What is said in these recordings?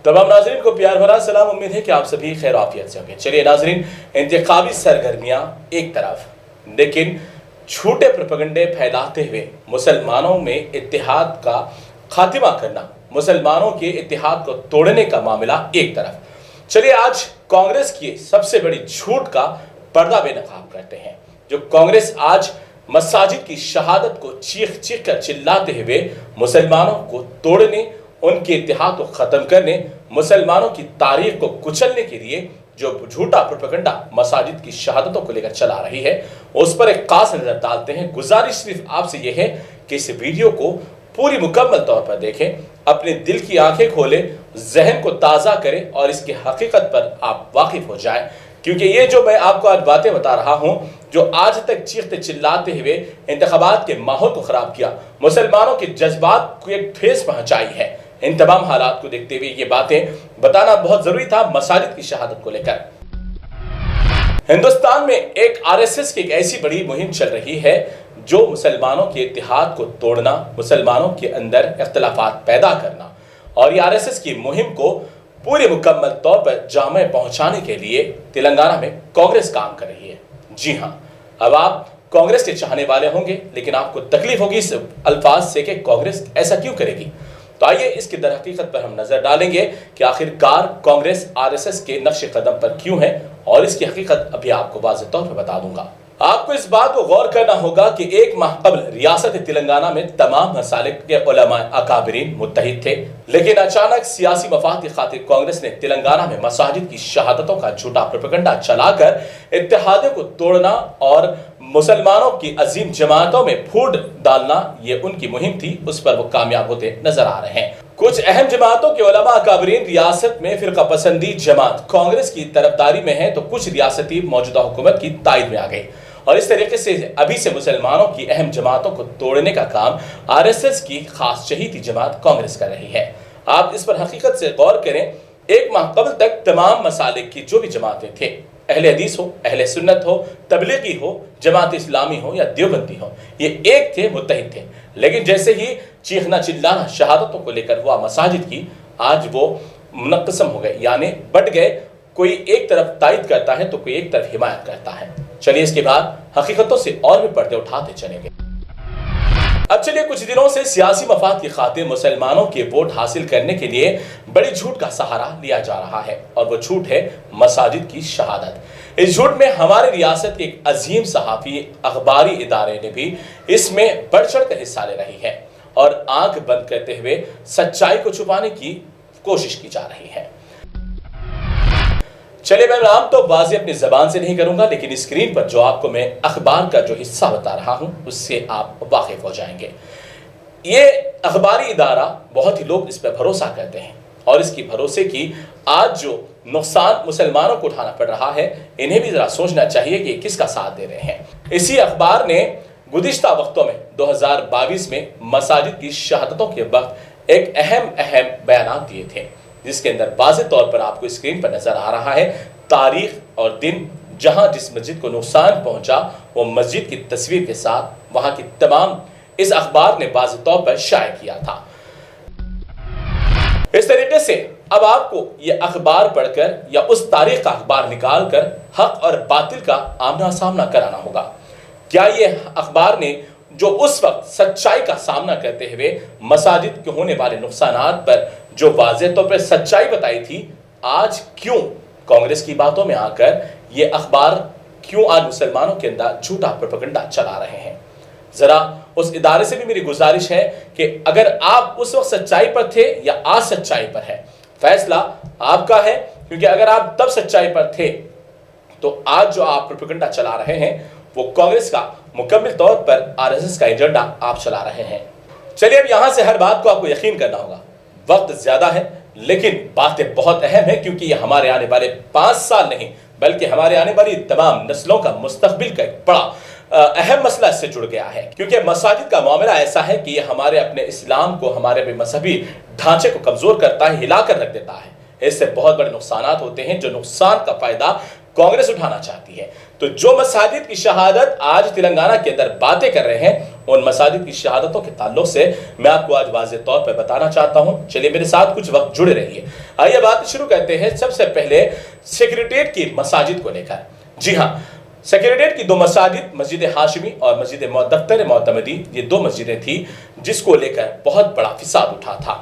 तमाम नाजरीन को प्यार भरा सलाम। उम्मीद है कि आप सभी खैर आफियत से होंगे। चलिए नाजरीन, इंतखाबी सरगर्मियां एक तरफ, लेकिन झूठे प्रोपेगेंडे फैलाते हुए मुसलमानों में इत्तेहाद का खात्मा करना, मुसलमानों के इत्तेहाद को तोड़ने का मामला एक तरफ। चलिए आज कांग्रेस की सबसे बड़ी झूठ का पर्दा बेनकाब करते हैं। जो कांग्रेस आज मसाजिद की शहादत को चीख चीख कर चिल्लाते हुए मुसलमानों को तोड़ने, उनके इत्तेहाद को खत्म करने, मुसलमानों की तारीख को कुचलने के लिए जो झूठा प्रोपेगेंडा मसाजिद की शहादतों को लेकर चला रही है, उस पर एक खास नजर डालते हैं। गुजारिश सिर्फ आपसे यह है कि इस वीडियो को पूरी मुकम्मल तौर पर देखें, अपने दिल की आंखें खोलें, जहन को ताज़ा करें और इसकी हकीकत पर आप वाकिफ हो जाएं। क्योंकि ये जो मैं आपको आज बातें बता रहा हूं, जो आज तक चीखते चिल्लाते हुए इंतखाबात के माहौल को खराब किया, मुसलमानों के जज्बात को एक ठेस पहुंचाई है, इन तमाम हालात को देखते हुए ये बातें बताना बहुत जरूरी था मसाजिद की शहादत को लेकर। हिंदुस्तान में एक आरएसएस की एक ऐसी बड़ी मुहिम चल रही है जो मुसलमानों के इत्तेहाद को तोड़ना, मुसलमानों के अंदर इख्तिलाफात पैदा करना, और ये आरएसएस की मुहिम को पूरे मुकम्मल तौर पर जामे पहुंचाने के लिए तेलंगाना में कांग्रेस काम कर रही है। जी हां, अब आप कांग्रेस के चाहने वाले होंगे, लेकिन आपको तकलीफ होगी इस अल्फाज से कि कांग्रेस ऐसा क्यों करेगी। तो आइए इसकी दर हकीकत पर हम नजर डालेंगे कि आखिरकार कांग्रेस आरएसएस के नक्श कदम पर क्यों है, और इसकी हकीकत अभी आपको वाज़ेह तौर पर बता दूंगा। आपको इस बात को गौर करना होगा कि एक माह कबल रियासत तेलंगाना में तमाम मसालिक के उलमा अकाबरीन मुत्तहिद थे, लेकिन अचानक सियासी मफाद की खातिर कांग्रेस ने तेलंगाना में मसाजिद की शहादतों का झूठा प्रोपेगेंडा चलाकर इत्तेहाद को तोड़ना और मुसलमानों की अजीम जमातों में फूट डालना, ये उनकी मुहिम थी। उस पर वो कामयाब होते नजर आ रहे हैं। कुछ अहम जमातों के उलमा अकाबरीन रियासत में फिरका पसंदी जमात कांग्रेस की तरफदारी में है, तो कुछ रियासती मौजूदा हुकूमत की तायद में आ गई, और इस तरीके से अभी से मुसलमानों की अहम जमातों को तोड़ने का काम आरएसएस की खास चहीती जमात कांग्रेस कर रही है। आप इस पर हकीकत से गौर करें। एक माह कबल तक तमाम मसालिक की जो भी जमातें थे, अहले हदीस हो, अहले सुन्नत हो, तबलीगी हो, जमात इस्लामी हो या देवबंदी हो, ये एक थे, मुत्तहिद थे। लेकिन जैसे ही चीखना चिल्लाना शहादतों को लेकर हुआ मसाजिद की, आज वो मुनक़्क़सम हो गए, यानी बट गए। कोई एक तरफ तायद करता है तो कोई एक तरफ हिमायत करता है। चलिए इसके बाद हकीकतों से और भी पर्दे उठाते चलेंगे। अब चलिए, कुछ दिनों से सियासी मफाद की खातिर मुसलमानों के वोट हासिल करने के लिए बड़ी झूठ का सहारा लिया जा रहा है, और वो झूठ है मसाजिद की शहादत। इस झूठ में हमारे रियासत के एक अजीम सहाफ़ी अखबारी इदारे ने भी इसमें बढ़ चढ़ कर हिस्सा ले रही है, और आंख बंद करते हुए सच्चाई को छुपाने की कोशिश की जा रही है। चलिए, मैं नाम तो बाजी अपनी जबान से नहीं करूंगा, लेकिन स्क्रीन पर जो आपको मैं अखबार का जो हिस्सा बता रहा हूं, उससे आप वाकिफ हो जाएंगे। ये अखबारी इदारा, बहुत ही लोग इस पर भरोसा करते हैं, और इसकी भरोसे की आज जो नुकसान मुसलमानों को उठाना पड़ रहा है, इन्हें भी जरा सोचना चाहिए कि किसका साथ दे रहे हैं। इसी अखबार ने गुज़िश्ता वक्तों में 2022 में मसाजिद की शहादतों के वक्त एक अहम बयान दिए थे, जिसके अंदर वाज़ेह तौर पर आपको स्क्रीन पर नजर आ रहा है तारीख और दिन जहां जिस मस्जिद को नुकसान पहुंचा, वो मस्जिद की तस्वीर के साथ वहां की तमाम इस अखबार ने वाज़ेह तौर पर शाये किया था। इस तरीके से अब आपको ये अखबार पढ़कर या उस तारीख का अखबार निकाल कर हक और बातिल का आमना सामना कराना होगा। क्या ये अखबार ने जो उस वक्त सच्चाई का सामना करते हुए मसाजिद के होने वाले नुकसानात पर जो वाज़ेह तौर पर सच्चाई बताई थी, आज क्यों कांग्रेस की बातों में आकर ये अखबार क्यों आज मुसलमानों के अंदर झूठा प्रोपेगेंडा चला रहे हैं? जरा उस इदारे से भी मेरी गुजारिश है कि अगर आप उस वक्त सच्चाई पर थे या आज सच्चाई पर है, फैसला आपका है। क्योंकि अगर आप तब सच्चाई पर थे तो आज जो आप प्रोपेगेंडा चला रहे हैं वो कांग्रेस का मुकम्मल तौर पर आरएसएस का एजेंडा आप चला रहे हैं। चलिए, अब यहां से हर बात को आपको यकीन करना होगा। वक्त ज्यादा है, लेकिन बातें बहुत अहम है, क्योंकि ये हमारे आने वाले 5 साल नहीं बल्कि हमारे आने वाली तमाम नस्लों का मुस्तकबिल का एक बड़ा अहम मसला इससे जुड़ गया है। क्योंकि मसाजिद का मामला ऐसा है कि ये हमारे अपने इस्लाम को, हमारे अपने मजहबी ढांचे को कमजोर करता है, हिलाकर रख देता है। इससे बहुत बड़े नुकसान होते हैं, जो नुकसान का फायदा कांग्रेस उठाना चाहती है। تو جو مساجد کی شہادت آج تلنگانہ کے اندر باتیں کر رہے ہیں، ان مساجد کی شہادتوں کے تعلق سے میں آپ کو آج واضح طور پر بتانا چاہتا ہوں۔ چلیے میرے ساتھ کچھ وقت جڑے رہیے۔ آئیے بات شروع کرتے ہیں سب سے پہلے سیکریٹریٹ کی مساجد کو لے کر۔ جی ہاں، سیکریٹریٹ کی دو مساجد، مسجد ہاشمی اور مسجد دفتر معتمدی، یہ دو مسجدیں تھیں جس کو لے کر بہت بڑا فساد اٹھا تھا۔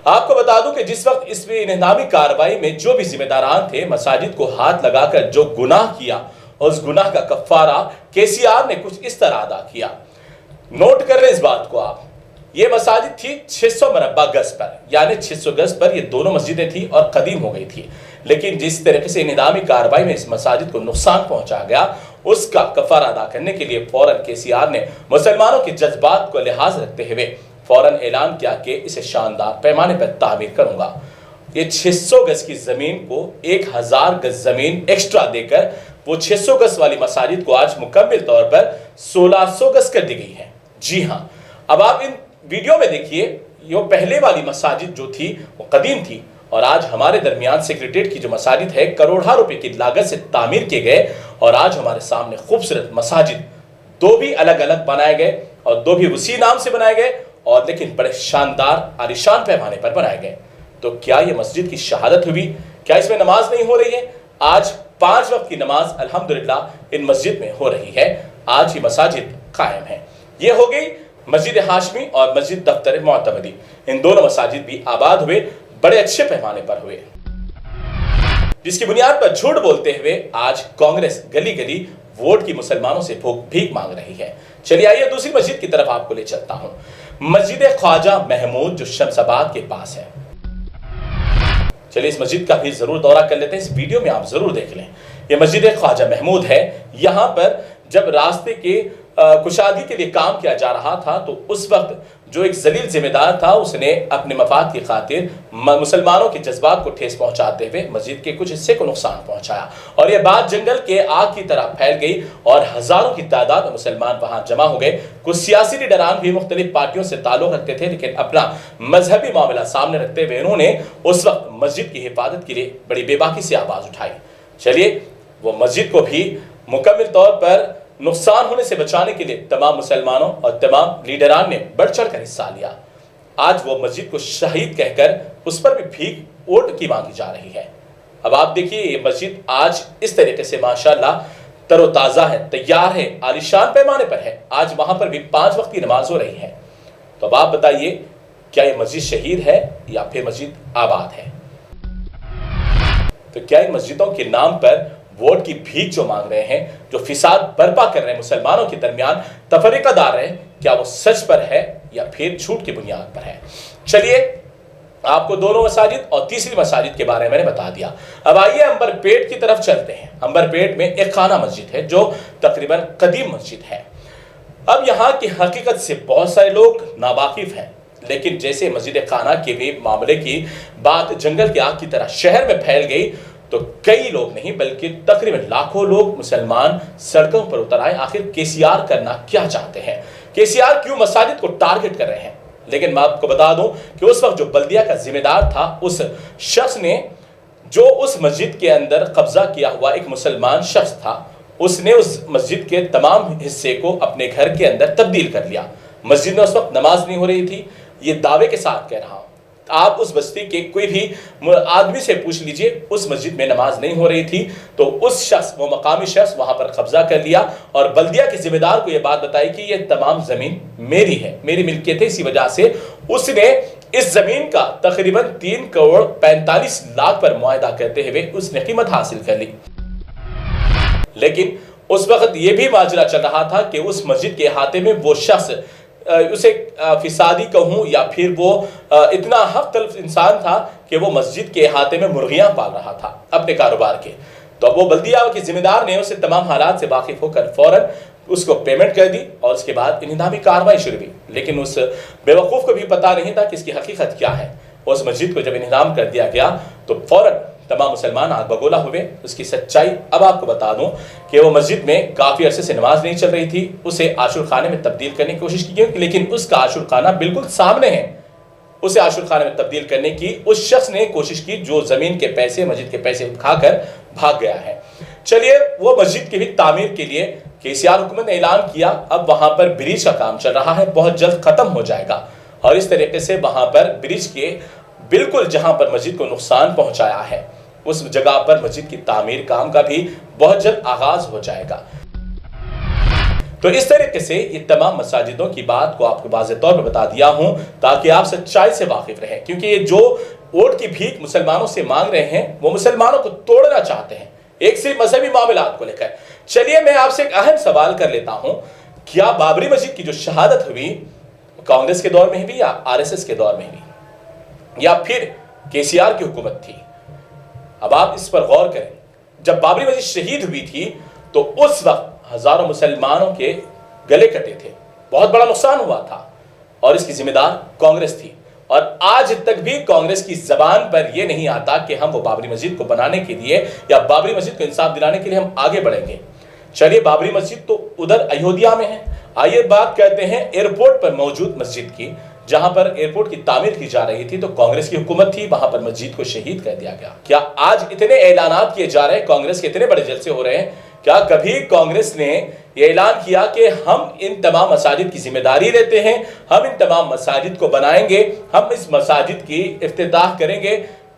آپ کو بتا دوں کہ جس وقت اس میں انہدامی کارروائی میں جو بھی ذمہ داران تھے، مساجد کو ہاتھ لگا کر جو گناہ کیا، اس گناہ کا کفارہ KCR نے کچھ اس طرح ادا کیا۔ نوٹ کر لیں اس بات کو آپ، یہ مساجد تھی 600 مربع گز پر، یعنی 600 گز پر یہ دونوں مسجدیں تھیں اور قدیم ہو گئی تھی، لیکن جس طریقے سے انہدامی کارروائی میں اس مساجد کو نقصان پہنچا گیا، اس کا کفارہ ادا کرنے کے لیے فوراً KCR نے مسلمانوں کے جذبات کو لحاظ رکھتے ہوئے فوراً اعلان کیا کہ اسے شاندار پیمانے پر تعمیر کروں گا۔ یہ 600 گز کی زمین کو 1000 گز زمین ایکسٹرا دے کر وہ 600 گز والی مساجد کو آج مکمل طور پر 1600 گز کر دی گئی ہے۔ جی ہاں، اب آپ ان ویڈیو میں دیکھیے، یہ پہلے والی مساجد جو تھی وہ قدیم تھی، اور آج ہمارے درمیان سیکریٹریٹ کی جو مساجد ہے کروڑوں روپے کی لاگت سے تعمیر کیے گئے، اور آج ہمارے سامنے خوبصورت مساجد دو بھی الگ الگ بنائے گئے اور دو بھی اسی نام سے بنائے گئے، اور لیکن بڑے شاندار عالیشان پیمانے پر بنائے گئے۔ تو کیا یہ مسجد کی شہادت ہوئی؟ کیا اس میں نماز نہیں ہو رہی ہے؟ آج 5 وقت کی نماز الحمدللہ ان مسجد میں ہو رہی ہے، آج یہ مساجد قائم ہیں۔ یہ ہو گئی مسجد ہاشمی اور مسجد دفتر معتمدی، ان دونوں مساجد بھی آباد ہوئے، بڑے اچھے پیمانے پر ہوئے، جس کی بنیاد پر جھوٹ بولتے ہوئے آج کانگریس گلی گلی ووٹ کی مسلمانوں سے بھیک مانگ رہی ہے۔ چلیے آئیے دوسری مسجد کی طرف آپ کو لے چلتا ہوں، مسجد خواجہ محمود جو شمس آباد کے پاس ہے۔ چلیے اس مسجد کا بھی ضرور دورہ کر لیتے ہیں، اس ویڈیو میں آپ ضرور دیکھ لیں۔ یہ مسجد خواجہ محمود ہے۔ یہاں پر جب راستے کے کشادگی کے لیے کام کیا جا رہا تھا تو اس وقت جو ایک ذلیل ذمہ دار تھا، اس نے اپنے مفاد کی خاطر مسلمانوں کے جذبات کو ٹھیس پہنچاتے ہوئے مسجد کے کچھ حصے کو نقصان پہنچایا، اور یہ بات جنگل کے آگ کی طرح پھیل گئی اور ہزاروں کی تعداد میں مسلمان وہاں جمع ہو گئے۔ کچھ سیاسی لیڈران بھی مختلف پارٹیوں سے تعلق رکھتے تھے، لیکن اپنا مذہبی معاملہ سامنے رکھتے ہوئے انہوں نے اس وقت مسجد کی حفاظت کے لیے بڑی بے باکی سے آواز اٹھائی۔ چلیے وہ مسجد کو بھی مکمل طور پر نقصان ہونے سے بچانے کے لیے تمام مسلمانوں اور تمام لیڈران نے بڑھ چڑھ کر حصہ لیا۔ آج وہ مسجد کو شہید کہہ کر اس پر بھی بھیک ووٹ کی مانگی جا رہی ہے۔ اب آپ دیکھیے یہ مسجد آج اس طریقے سے ماشاءاللہ تر و تازہ ہے، تیار ہے، عالیشان پیمانے پر ہے، آج وہاں پر بھی 5 وقت کی نماز ہو رہی ہے۔ تو اب آپ بتائیے کیا یہ مسجد شہید ہے یا پھر مسجد آباد ہے؟ تو کیا ان مسجدوں کے نام پر ووٹ کی بھیک جو مانگ رہے ہیں، جو فساد برپا کر رہے ہیں مسلمانوں کے درمیان، تفرقہ ڈال رہے ہیں، کیا وہ سچ پر ہے یا پھر جھوٹ کی بنیاد پر ہے؟ چلیے آپ کو دونوں مساجد اور تیسری مساجد کے بارے میں نے بتا دیا۔ اب آئیے امبر پیٹ کی طرف چلتے ہیں۔ امبر پیٹ میں ایک خانہ مسجد ہے جو تقریباً قدیم مسجد ہے۔ اب یہاں کی حقیقت سے بہت سارے لوگ ناواقف ہیں، لیکن جیسے مسجد خانہ کے بھی معاملے کی بات جنگل کی آگ کی طرح شہر میں پھیل گئی تو کئی لوگ نہیں بلکہ تقریباً لاکھوں لوگ مسلمان سڑکوں پر اتر آئے۔ آخر KCR کرنا کیا چاہتے ہیں؟ KCR کیوں مساجد کو ٹارگٹ کر رہے ہیں؟ لیکن میں آپ کو بتا دوں کہ اس وقت جو بلدیہ کا ذمہ دار تھا، اس شخص نے جو اس مسجد کے اندر قبضہ کیا ہوا ایک مسلمان شخص تھا، اس نے اس مسجد کے تمام حصے کو اپنے گھر کے اندر تبدیل کر لیا۔ مسجد میں اس وقت نماز نہیں ہو رہی تھی، یہ دعوے کے ساتھ کہہ رہا ہوں۔ آپ اس بستی کے کوئی بھی آدمی سے پوچھ لیجئے، اس مسجد میں نماز نہیں ہو رہی تھی، تو اس شخص، وہ مقامی شخص وہاں پر قبضہ کر لیا اور بلدیہ کے ذمہ دار کو یہ بات بتائی کہ یہ تمام زمین میری ہے، میری ملکیت ہے۔ اسی وجہ سے اس نے اس زمین کا تقریباً 3 کروڑ 45 لاکھ پر معاہدہ کرتے ہوئے اس نے قیمت حاصل کر لی۔ لیکن اس وقت یہ بھی ماجرا چل رہا تھا کہ اس مسجد کے احاطے میں وہ شخص، اسے فسادی کہوں یا پھر وہ اتنا حق تلف انسان تھا کہ وہ مسجد کے احاطے میں مرغیاں پال رہا تھا اپنے کاروبار کے۔ تو اب وہ بلدیہ کے ذمہ دار نے اسے تمام حالات سے واقف ہو کر فوراً اس کو پیمنٹ کر دی اور اس کے بعد انہدامی کارروائی شروع ہوئی۔ لیکن اس بیوقوف کو بھی پتہ نہیں تھا کہ اس کی حقیقت کیا ہے۔ اس مسجد کو جب انہدام کر دیا گیا تو فوراً تمام مسلمان آگ بگولا ہوئے۔ اس کی سچائی اب آپ کو بتا دوں کہ وہ مسجد میں کافی عرصے سے نماز نہیں چل رہی تھی، اسے عاشور خانے میں تبدیل کرنے کی کوشش کی گئی، لیکن اس کا عاشور خانہ بالکل سامنے ہے۔ اسے عاشور خانے میں تبدیل کرنے کی اس شخص نے کوشش کی جو زمین کے پیسے، مسجد کے پیسے کھا کر بھاگ گیا ہے۔ चलिए वो मस्जिद की भी तामीर के लिए केसीआर हुकूमत ने ऐलान किया, अब वहां पर ब्रिज का काम चल रहा है, बहुत जल्द खत्म हो जाएगा। और इस तरीके से वहां पर ब्रिज के बिल्कुल जहां पर मस्जिद को नुकसान पहुंचाया है उस जगह पर मस्जिद की तामीर काम का भी बहुत जल्द आगाज हो जाएगा। तो इस तरीके से ये तमाम मसाजिदों की बात को आपको वाज़ेह तौर पर बता दिया हूं ताकि आप सच्चाई से वाकिफ रहें, क्योंकि ये जो वोट की भीख मुसलमानों से मांग रहे हैं वो मुसलमानों को तोड़ना चाहते हैं, एक सिर्फ मजहबी मामलात को लेकर। चलिए मैं आपसे एक अहम सवाल कर लेता हूं, क्या बाबरी मस्जिद की जो शहादत हुई कांग्रेस के दौर में भी या आरएसएस के दौर में भी या फिर केसीआर की हुकूमत थी? अब आप इस पर गौर करें, जब बाबरी मस्जिद शहीद हुई थी तो उस वक्त हजारों मुसलमानों के गले कटे थे, बहुत बड़ा नुकसान हुआ था और इसकी जिम्मेदार कांग्रेस थी। और आज तक भी कांग्रेस की जबान पर यह नहीं आता कि हम वो बाबरी मस्जिद को बनाने के लिए या बाबरी मस्जिद को इंसाफ दिलाने के लिए हम आगे बढ़ेंगे। चलिए बाबरी मस्जिद तो उधर अयोध्या में है, आइए बात करते हैं एयरपोर्ट पर मौजूद मस्जिद की, जहां पर एयरपोर्ट की तामीर की जा रही थी तो कांग्रेस की हुकूमत थी, वहां पर मस्जिद को शहीद कर दिया गया। क्या आज इतने ऐलानात किए जा रहे हैं, कांग्रेस के इतने बड़े जलसे हो रहे हैं, क्या कभी कांग्रेस ने यह ऐलान किया कि हम इन तमाम मसाजिद की जिम्मेदारी लेते हैं, हम इन तमाम मसाजिद को बनाएंगे, हम इस मसाजिद की इफ्तिताह करेंगे?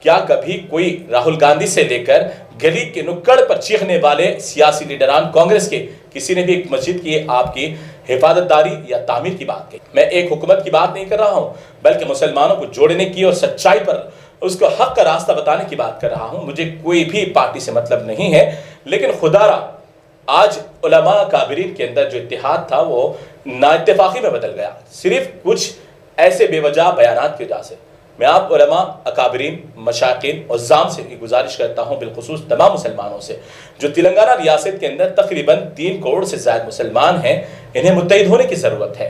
क्या कभी कोई राहुल गांधी से लेकर गली के नुक्कड़ पर चीखने वाले सियासी लीडरान कांग्रेस के किसी ने भी एक मस्जिद की आपकी हिफाजतदारी या तामीर की बात की? मैं एक हुकूमत की बात नहीं कर रहा हूं, बल्कि मुसलमानों को जोड़ने की और सच्चाई पर उसको हक का रास्ता बताने की बात कर रहा हूं। मुझे कोई भी पार्टी से मतलब नहीं है, लेकिन खुदारा आज उलमा काबिरीन के अंदर जो इत्तेहाद था वो नाइत्तेफाकी में बदल गया, सिर्फ कुछ ऐसे बेवजह बयानात की वजह से। मैं आप उलमा अकाबरीन मशाकिन और जाम से गुजारिश करता हूं, बिलखुसूस तमाम मुसलमानों से जो तेलंगाना रियासत के अंदर तकरीबन 3 करोड़ से ज्यादा मुसलमान हैं, इन्हें मुत्तहिद होने की जरूरत है।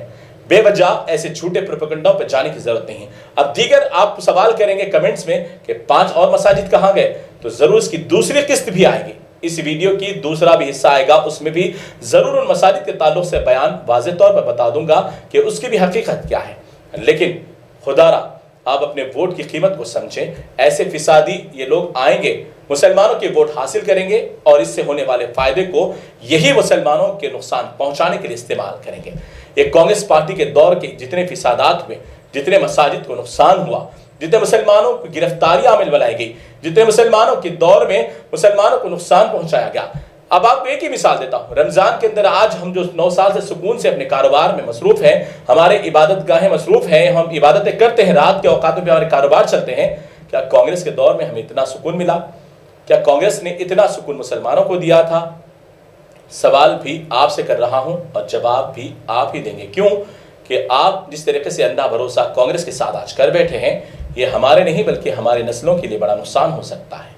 बेवजह ऐसे झूठे प्रोपेगेंडा पर जाने की जरूरत नहीं है। अब दीगर आप सवाल करेंगे कमेंट्स में कि 5 और मसाजिद कहां गए, तो जरूर इसकी दूसरी किस्त भी आएगी, इस वीडियो की दूसरा भी हिस्सा आएगा, उसमें भी जरूर उन मसाजिद के ताल्लुक से बयान वाज़ेह तौर पर बता दूंगा कि उसकी भी हकीकत क्या है। लेकिन खुदारा आप अपने वोट की कीमत को समझें, ऐसे फिसादी ये लोग आएंगे, मुसलमानों के वोट हासिल करेंगे और इससे होने वाले फायदे को यही मुसलमानों के नुकसान पहुंचाने के लिए इस्तेमाल करेंगे। ये कांग्रेस पार्टी के दौर के जितने फिसादात हुए, जितने मसाजिद को नुकसान हुआ, जितने मुसलमानों की गिरफ्तारियां अमल बनाई गई, जितने मुसलमानों के दौर में मुसलमानों को नुकसान पहुंचाया गया। अब आपको एक ही मिसाल देता हूं, रमजान के अंदर आज हम जो 9 साल से सुकून से अपने कारोबार में मसरूफ हैं, हमारे इबादत गाहें मसरूफ हैं, हम इबादतें करते हैं, रात के औकात में हमारे कारोबार चलते हैं, क्या कांग्रेस के दौर में हमें इतना सुकून मिला? क्या कांग्रेस ने इतना सुकून मुसलमानों को दिया था? सवाल भी आपसे कर रहा हूं और जवाब भी आप ही देंगे। क्यों कि आप जिस तरीके से अंधा भरोसा कांग्रेस के साथ आज कर बैठे हैं, ये हमारे नहीं बल्कि हमारे नस्लों के लिए बड़ा नुकसान हो सकता है।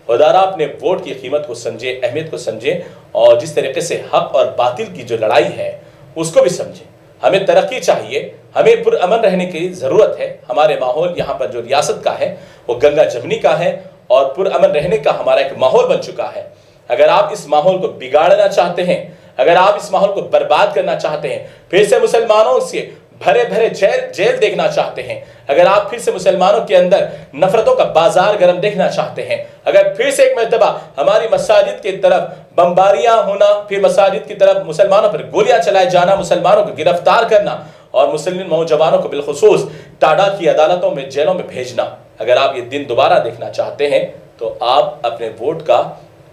खुदारा अपने वोट की कीमत को समझे, अहमियत को समझे और जिस तरीके से हक और बातिल की जो लड़ाई है उसको भी समझे। हमें तरक्की चाहिए, हमें पुरअमन रहने की ज़रूरत है। हमारे माहौल यहाँ पर जो रियासत का है वो गंगा जमनी का है और पुरअमन रहने का हमारा एक माहौल बन चुका है। अगर आप इस माहौल को बिगाड़ना चाहते हैं, अगर आप इस माहौल को बर्बाद करना चाहते हैं, फिर से मुसलमानों से भरे भरे जेल देखना चाहते हैं, अगर आप फिर से मुसलमानों के अंदर नफरतों का बाजार गर्म देखना चाहते हैं, अगर फिर से एक मर्तबा हमारी मसाजिद की तरफ बमबारियां होना, फिर मसाजिद की तरफ मुसलमानों पर गोलियां चलाए जाना, मुसलमानों को गिरफ्तार करना और मुस्लिम नौजवानों को बिलखुसूस टाडा की अदालतों में, जेलों में भेजना, अगर आप ये दिन दोबारा देखना चाहते हैं तो आप अपने वोट का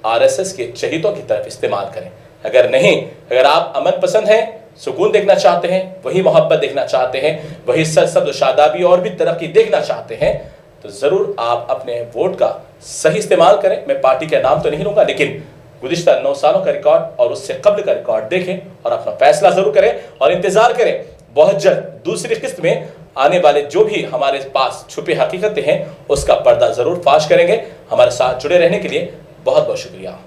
आरएसएस के शहीदों की तरफ इस्तेमाल करें। अगर नहीं, अगर आप अमन पसंद हैं, सुकून देखना चाहते हैं, वही मोहब्बत देखना चाहते हैं, वही सब्ज़ शादाबी और भी तरक्की देखना चाहते हैं, तो ज़रूर आप अपने वोट का सही इस्तेमाल करें। मैं पार्टी का नाम तो नहीं लूँगा, लेकिन गुज़िश्ता 9 सालों का रिकॉर्ड और उससे कब्ल का रिकॉर्ड देखें और अपना फैसला ज़रूर करें और इंतज़ार करें। बहुत जल्द दूसरी किस्त में आने वाले जो भी हमारे पास छुपी हकीकतें हैं उसका पर्दा ज़रूर फाश करेंगे। हमारे साथ जुड़े रहने के लिए बहुत बहुत शुक्रिया।